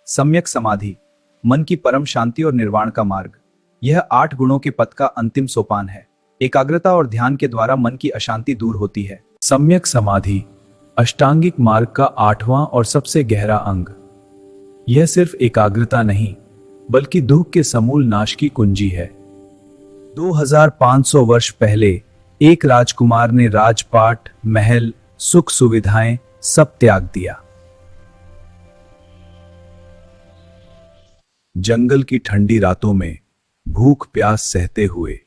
सम्यक समाधि, मन की परम शांति और निर्वाण का मार्ग। यह 8 गुणों के पथ का अंतिम सोपान है। एकाग्रता और ध्यान के द्वारा मन की अशांति दूर होती है। सम्यक समाधि अष्टांगिक मार्ग का 8वां और सबसे गहरा अंग। यह सिर्फ एकाग्रता नहीं, बल्कि दुख के समूल नाश की कुंजी है। 2500 वर्ष पहले एक राजकुमार ने राजपाट, महल, सुख सुविधाएं सब त्याग दिया। जंगल की ठंडी रातों में भूख प्यास सहते हुए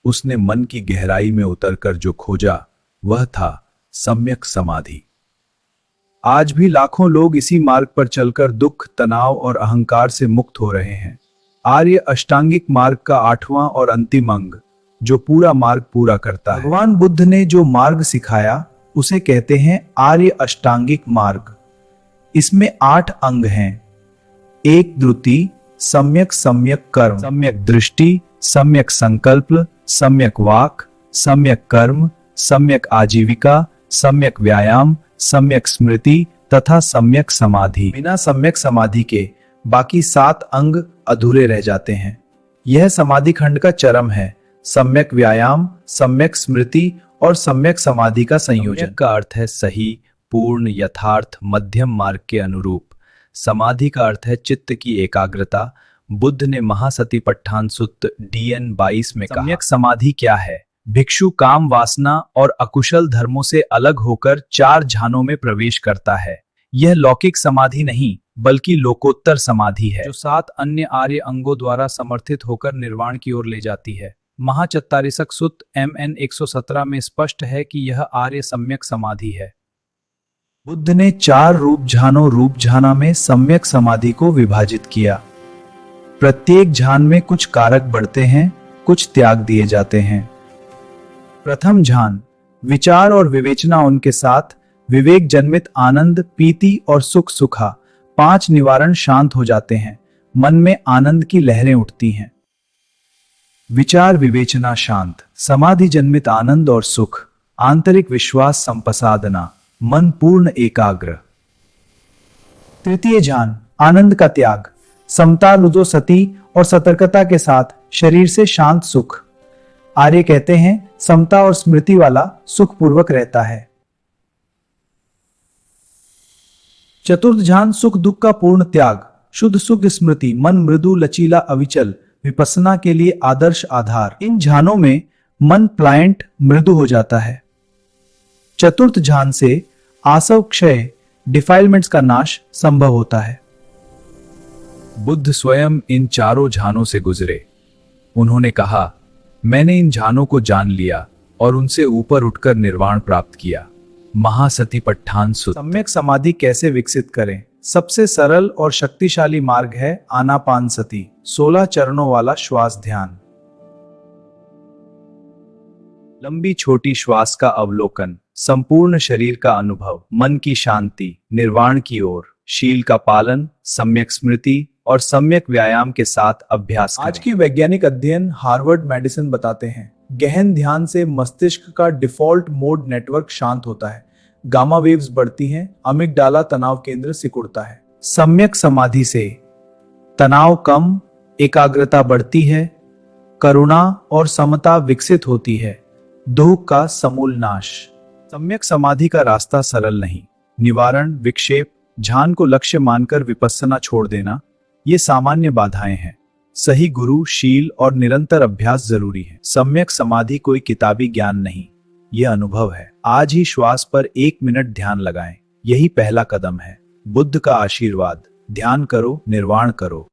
उसने मन की गहराई में उतरकर जो खोजा वह था सम्यक समाधि। आज भी लाखों लोग इसी मार्ग पर चलकर दुख, तनाव और अहंकार से मुक्त हो रहे हैं। आर्य अष्टांगिक मार्ग का 8वां और अंतिम अंग जो पूरा मार्ग पूरा करता है। भगवान बुद्ध ने जो मार्ग सिखाया उसे कहते हैं आर्य अष्टांगिक मार्ग। इसमें 8 अंग हैं। 1 द्रुति, सम्यक सम्यक कर्म, सम्यक दृष्टि, सम्यक संकल्प, सम्यक वाक, सम्यक कर्म, सम्यक आजीविका, सम्यक व्यायाम, सम्यक स्मृति तथा सम्यक समाधि। बिना सम्यक समाधि के बाकी 7 अंग अधूरे रह जाते हैं। यह समाधि खंड का चरम है। सम्यक व्यायाम, सम्यक स्मृति और सम्यक समाधि का संयोजन का अर्थ है सही, पूर्ण, यथार्थ, मध्यम मार्ग के अनुरूप। समाधि का अर्थ है चित्त की एकाग्रता। बुद्ध ने महासतिपट्ठान सुत्त DN 22 में कहा, सम्यक समाधि क्या है? भिक्षु काम वासना और अकुशल धर्मों से अलग होकर 4 ध्यानों में प्रवेश करता है। यह लौकिक समाधि नहीं, बल्कि लोकोत्तर समाधि है, जो 7 अन्य आर्य अंगों द्वारा समर्थित होकर निर्वाण की ओर ले जाती है। महाचत्तारिसक सुत्त MN 117 में स्पष्ट है कि यह आर्य सम्यक समाधि है। बुद्ध ने 4 रूप ध्यानों में सम्यक समाधि को विभाजित किया। प्रत्येक ध्यान में कुछ कारक बढ़ते हैं, कुछ त्याग दिए जाते हैं। प्रथम ध्यान विचार और विवेचना, उनके साथ विवेक जन्मित आनंद, पीति और सुख सुखा 5 निवारण शांत हो जाते हैं। मन में आनंद की लहरें उठती हैं। विचार विवेचना शांत, समाधि जन्मित आनंद और सुख, आंतरिक विश्वास संपसादना, मन पूर्ण एकाग्र। तृतीय ध्यान आनंद का त्याग, समता, रुजो सती और सतर्कता के साथ शरीर से शांत सुख। आर्य कहते हैं समता और स्मृति वाला सुखपूर्वक रहता है। चतुर्थ ध्यान सुख दुख का पूर्ण त्याग, शुद्ध सुख स्मृति, मन मृदु लचीला अविचल, विपස්සना के लिए आदर्श आधार। इन ध्यानों में मन प्लायंट मृदु हो जाता है। चतुर्थ ध्यान से आसव क्षय, डिफाइलमेंट्स का नाश संभव होता है। बुद्ध स्वयं इन 4 ध्यानों से गुजरे। उन्होंने कहा, मैंने इन ध्यानों को जान लिया और उनसे ऊपर उठकर निर्वाण प्राप्त किया। महासतिपट्ठान सुत्त। सम्यक समाधि कैसे विकसित करें? सबसे सरल और शक्तिशाली मार्ग है आनापानसति, 16 चरणों वाला श्वास ध्यान। लंबी छोटी श्वास का अवलोकन, संपूर्ण शरीर का अनुभव, मन की शांति, निर्वाण की ओर, शील का पालन, सम्यक स्मृति और सम्यक व्यायाम के साथ अभ्यास करें। आज की वैज्ञानिक अध्ययन हार्वर्ड मेडिसिन बताते हैं गहन ध्यान से मस्तिष्क का डिफॉल्ट मोड नेटवर्क शांत होता है, गामा वेव्स बढ़ती हैं, अमिगडाला तनाव केंद्र सिकुड़ता है। सम्यक समाधि से तनाव कम, एकाग्रता बढ़ती है, करुणा और समता विकसित होती है, दुख का समूल नाश। सम्यक समाधि का रास्ता सरल नहीं। निवारण, विक्षेप, ध्यान को लक्ष्य मानकर विपස්සना छोड़ देना, ये सामान्य बाधाएं हैं। सही गुरु, शील और निरंतर अभ्यास जरूरी है। सम्यक समाधि कोई किताबी ज्ञान नहीं, यह अनुभव है। आज ही श्वास पर 1 मिनट ध्यान लगाएं, यही पहला कदम है। बुद्ध का आशीर्वाद, ध्यान करो, निर्वाण करो।